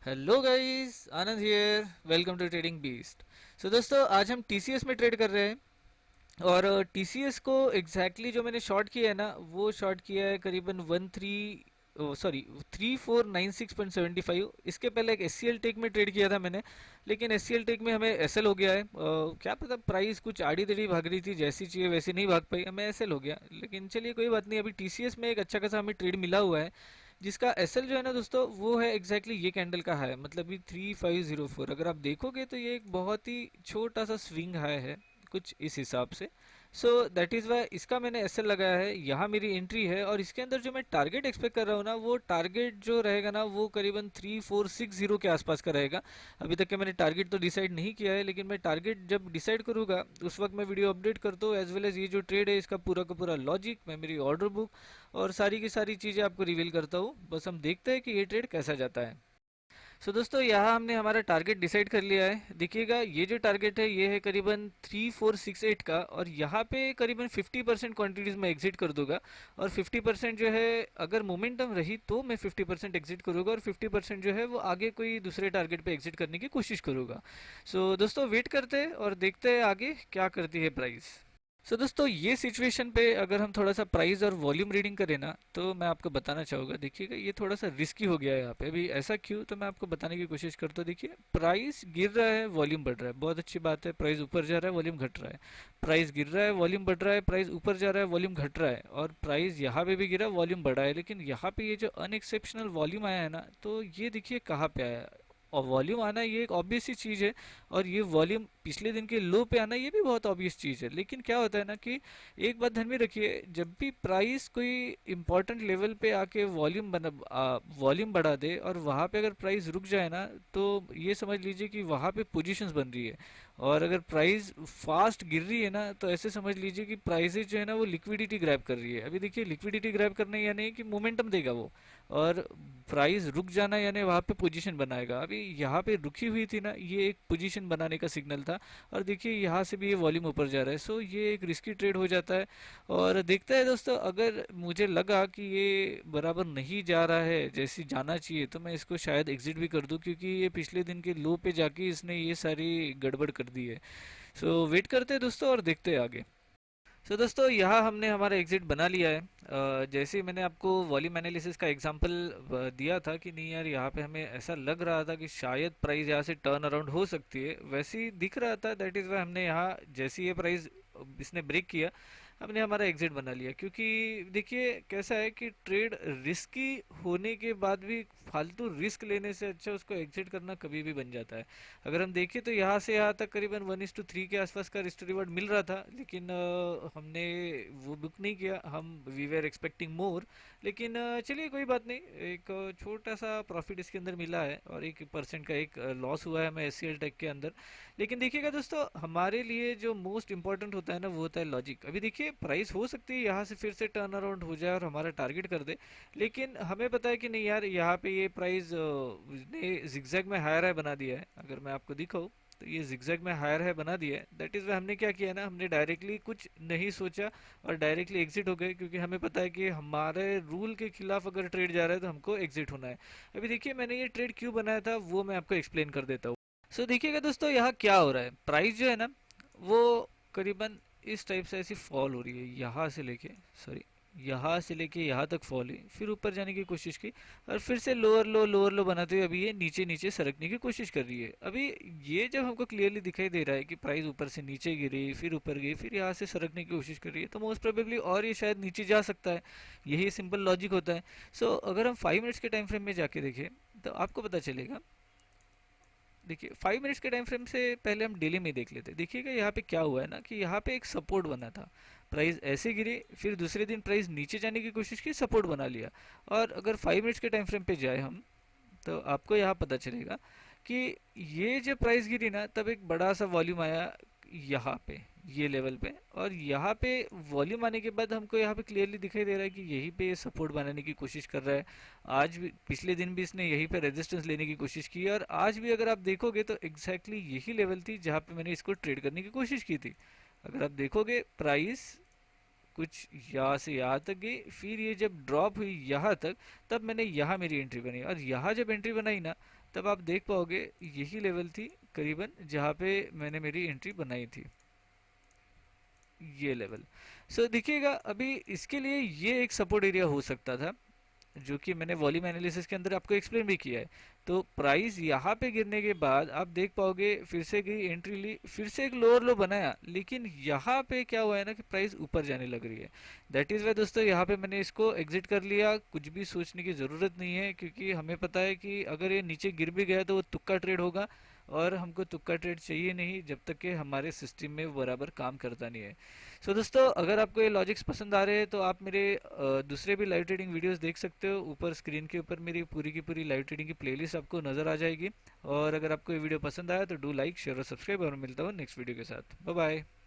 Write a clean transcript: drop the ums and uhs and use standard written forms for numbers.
Hello guys, Anand here. Welcome to trading beast. So दोस्तों, आज हम टीसीएस में ट्रेड कर रहे हैं। और टीसीएस को जो मैंने शॉर्ट किया है ना, वो शॉर्ट किया है करीबन 3496.75। इसके पहले एक एससीएल टेक में ट्रेड किया था मैंने, लेकिन एससीएल टेक में हमें एसएल हो गया है। क्या पता, प्राइस कुछ आड़ी टेढ़ी भाग रही थी, जैसी चाहिए वैसी नहीं भाग पाई, हमें एसएल हो गया। लेकिन चलिए कोई बात नहीं, अभी टीसीएस में एक अच्छा खासा हमें ट्रेड मिला हुआ है, जिसका एसएल जो है ना दोस्तों, वो है ये कैंडल का हाई, मतलब ये 3504। अगर आप देखोगे तो ये एक बहुत ही छोटा सा स्विंग हाई है कुछ इस हिसाब से। सो दैट इज़ वाई इसका मैंने एसएल लगाया है, यहाँ मेरी एंट्री है। और इसके अंदर जो मैं टारगेट एक्सपेक्ट कर रहा हूँ ना, वो टारगेट जो रहेगा ना, वो करीबन 3460 के आसपास का रहेगा। अभी तक के मैंने टारगेट तो डिसाइड नहीं किया है, लेकिन मैं टारगेट जब डिसाइड करूँगा उस वक्त मैं वीडियो अपडेट करता हूँ, एज वेल एज ये जो ट्रेड है इसका पूरा का पूरा लॉजिक, मैं मेरी ऑर्डर बुक और सारी की सारी चीज़ें आपको रिवील करता हूँ। बस हम देखते हैं कि ये ट्रेड कैसा जाता है। सो दोस्तों, यहाँ हमने हमारा टारगेट डिसाइड कर लिया है। देखिएगा, ये जो टारगेट है ये है करीबन 3468 का, और यहाँ पे करीबन 50% क्वान्टिटीज़ में एग्जिट कर दूंगा। और 50% जो है, अगर मोमेंटम रही तो मैं 50% एग्जिट करूँगा, और 50% जो है वो आगे कोई दूसरे टारगेट पे एग्जिट करने की कोशिश करूँगा। सो दोस्तों, वेट करते हैं और देखते हैं आगे क्या करती है प्राइस। सो दोस्तों, ये सिचुएशन पे अगर हम थोड़ा सा प्राइस और वॉल्यूम रीडिंग करें ना, तो मैं आपको बताना चाहूँगा। देखिएगा, ये थोड़ा सा रिस्की हो गया है यहाँ पे। अभी ऐसा क्यों, तो मैं आपको बताने की कोशिश करता हूँ। देखिए, प्राइस गिर रहा है, वॉल्यूम बढ़ रहा है, बहुत अच्छी बात है। प्राइस ऊपर जा रहा है, वॉल्यूम घट रहा है। प्राइस गिर रहा है, वॉल्यूम बढ़ रहा है। प्राइस ऊपर जा रहा है, वॉल्यूम घट रहा है। और प्राइस यहाँ पे भी गिरा, वॉल्यूम बढ़ा है। लेकिन यहाँ पे ये जो अनएक्सेप्शनल वॉल्यूम आया है ना, तो ये देखिए कहाँ पे आया है। और वॉल्यूम आना ये एक ऑब्वियस सी चीज़ है, और ये वॉल्यूम पिछले दिन के लो पे आना ये भी बहुत ऑब्वियस चीज़ है। लेकिन क्या होता है ना कि एक बात ध्यान में रखिए, जब भी प्राइस कोई इंपॉर्टेंट लेवल पे आके वॉल्यूम बढ़ा दे और वहाँ पे अगर प्राइस रुक जाए ना, तो ये समझ लीजिए कि वहाँ पे पोजीशंस बन रही है। और अगर प्राइस फास्ट गिर रही है ना, तो ऐसे समझ लीजिए कि प्राइसेस जो है ना वो लिक्विडिटी ग्रैब कर रही है। अभी देखिए, लिक्विडिटी ग्रैब करना यानी कि मोमेंटम देगा वो, और प्राइस रुक जाना यानी वहाँ पे पोजीशन बनाएगा। अभी यहाँ पे रुकी हुई थी ना, ये एक पोजीशन बनाने का सिग्नल था। और देखिए, यहाँ से भी ये वॉल्यूम ऊपर जा रहा है। सो ये एक रिस्की ट्रेड हो जाता है। और देखते हैं दोस्तों, अगर मुझे लगा कि ये बराबर नहीं जा रहा है जैसी जाना चाहिए, तो मैं इसको शायद एग्जिट भी कर दूं, क्योंकि ये पिछले दिन के लो पे जाके इसने ये सारी गड़बड़ कर दी है। सो वेट करते हैं दोस्तों और देखते हैं आगे। सो दोस्तों, यहाँ हमने हमारा एग्जिट बना लिया है। जैसे ही मैंने आपको वॉल्यूम एनालिसिस का एग्जांपल दिया था कि नहीं यार, यहाँ पे हमें ऐसा लग रहा था कि शायद प्राइस यहाँ से टर्न अराउंड हो सकती है, वैसे ही दिख रहा था। दैट इज़ वाई हमने यहाँ जैसे ये प्राइस इसने ब्रेक किया, हमने हमारा एग्जिट बना लिया। क्योंकि देखिए कैसा है कि ट्रेड रिस्की होने के बाद भी फालतू रिस्क लेने से अच्छा उसको एग्जिट करना कभी भी बन जाता है। अगर हम देखें तो यहाँ से यहाँ तक करीबन 1:3 के आसपास का रिस्क रिवॉर्ड मिल रहा था, लेकिन हमने वो बुक नहीं किया। हम वी वेर एक्सपेक्टिंग मोर। लेकिन चलिए कोई बात नहीं, एक छोटा सा प्रॉफिट इसके अंदर मिला है, और 1% का एक लॉस हुआ है हमें एससीएल टेक के अंदर। लेकिन देखिएगा दोस्तों, हमारे लिए जो मोस्ट इंपॉर्टेंट होता है ना, वो होता है लॉजिक। अभी देखिए, प्राइस हो सकती है यहाँ से फिर से टर्न अराउंड हो जाए और हमारा टारगेट कर दे। लेकिन हमें पता है कि नहीं यार, यहाँ पे ये प्राइस ने जिगजैग में हायर हाई बना दिया है। अगर मैं आपको दिखाऊँ तो ये जिगजैग में हायर है बना दिया है। दैट इज़ वाई हमने क्या किया ना, हमने डायरेक्टली कुछ नहीं सोचा और डायरेक्टली एग्जिट हो गए, क्योंकि हमें पता है कि हमारे रूल के खिलाफ अगर ट्रेड जा रहा है तो हमको एग्जिट होना है। अभी देखिए, मैंने ये ट्रेड क्यों बनाया था वो मैं आपको एक्सप्लेन कर देता हूँ। सो देखिएगा दोस्तों, यहाँ क्या हो रहा है, प्राइस जो है ना वो करीबन इस टाइप से ऐसी फॉल हो रही है, यहाँ से लेके यहाँ तक फॉल हुई, फिर ऊपर जाने की कोशिश की, और फिर से लोअर लो बनाते हुए अभी ये नीचे नीचे सरकने की कोशिश कर रही है। अभी ये जब हमको क्लियरली दिखाई दे रहा है कि प्राइस ऊपर से नीचे गिरी, फिर ऊपर गई, फिर यहाँ से सरकने की कोशिश कर रही है, तो मोस्ट प्रोबेबली और ये शायद नीचे जा सकता है। यही सिंपल लॉजिक होता है। सो अगर हम 5 मिनट्स के टाइम फ्रेम में जाके देखें तो आपको पता चलेगा। देखिए, 5 मिनट्स के टाइम फ्रेम से पहले हम डेली में देख लेते हैं। देखिएगा यहाँ पे क्या हुआ है ना, कि यहाँ पे एक सपोर्ट बना था। प्राइस ऐसे गिरी, फिर दूसरे दिन प्राइस नीचे जाने की कोशिश की, सपोर्ट बना लिया। और अगर 5 मिनट्स के टाइम फ्रेम पे जाए हम, तो आपको यहाँ पता चलेगा कि ये जब प्राइस गिरी ना, तब एक बड़ा सा वॉल्यूम आया यहाँ पे, ये लेवल पे। और यहाँ पे वॉल्यूम आने के बाद हमको यहाँ पे क्लियरली दिखाई दे रहा है कि यहीं पे ये सपोर्ट बनाने की कोशिश कर रहा है। आज भी, पिछले दिन भी इसने यहीं पे रेजिस्टेंस लेने की कोशिश की, और आज भी अगर आप देखोगे तो एग्जैक्टली यही लेवल थी जहाँ पे मैंने इसको ट्रेड करने की कोशिश की थी। अगर आप देखोगे, प्राइस कुछ यहाँ से यहाँ तक गई, फिर ये जब ड्रॉप हुई यहाँ तक, तब मैंने यहाँ मेरी एंट्री बनाई। और यहाँ जब एंट्री बनाई ना, तब आप देख पाओगे यही लेवल थी करीबन जहाँ पे मैंने मेरी एंट्री बनाई थी, ये लेवल। सो देखिएगा अभी इसके लिए ये एक सपोर्ट एरिया हो सकता था, जो कि मैंने वॉल्यूम एनालिसिस के अंदर आपको एक्सप्लेन भी किया है। तो प्राइस यहाँ पे गिरने के बाद आप देख पाओगे फिर से गई, एंट्री ली, फिर से एक लोअर लो बनाया, लेकिन यहाँ पे क्या हुआ है ना कि प्राइस ऊपर जाने लग रही है। दैट इज़ वाई दोस्तों यहाँ पे मैंने इसको एग्जिट कर लिया। कुछ भी सोचने की ज़रूरत नहीं है, क्योंकि हमें पता है कि अगर ये नीचे गिर भी गया तो वो तुक्का ट्रेड होगा, और हमको तुक्का ट्रेड चाहिए नहीं जब तक कि हमारे सिस्टम में वो बराबर काम करता नहीं है। सो दोस्तों अगर आपको ये लॉजिक्स पसंद आ रहे हैं तो आप मेरे दूसरे भी लाइव ट्रेडिंग वीडियोस देख सकते हो। ऊपर स्क्रीन के ऊपर मेरी पूरी की पूरी लाइव ट्रेडिंग की प्लेलिस्ट आपको नज़र आ जाएगी। और अगर आपको ये वीडियो पसंद आया तो डू लाइक शेयर और सब्सक्राइब, और मिलता हूँ नेक्स्ट वीडियो के साथ। Bye bye.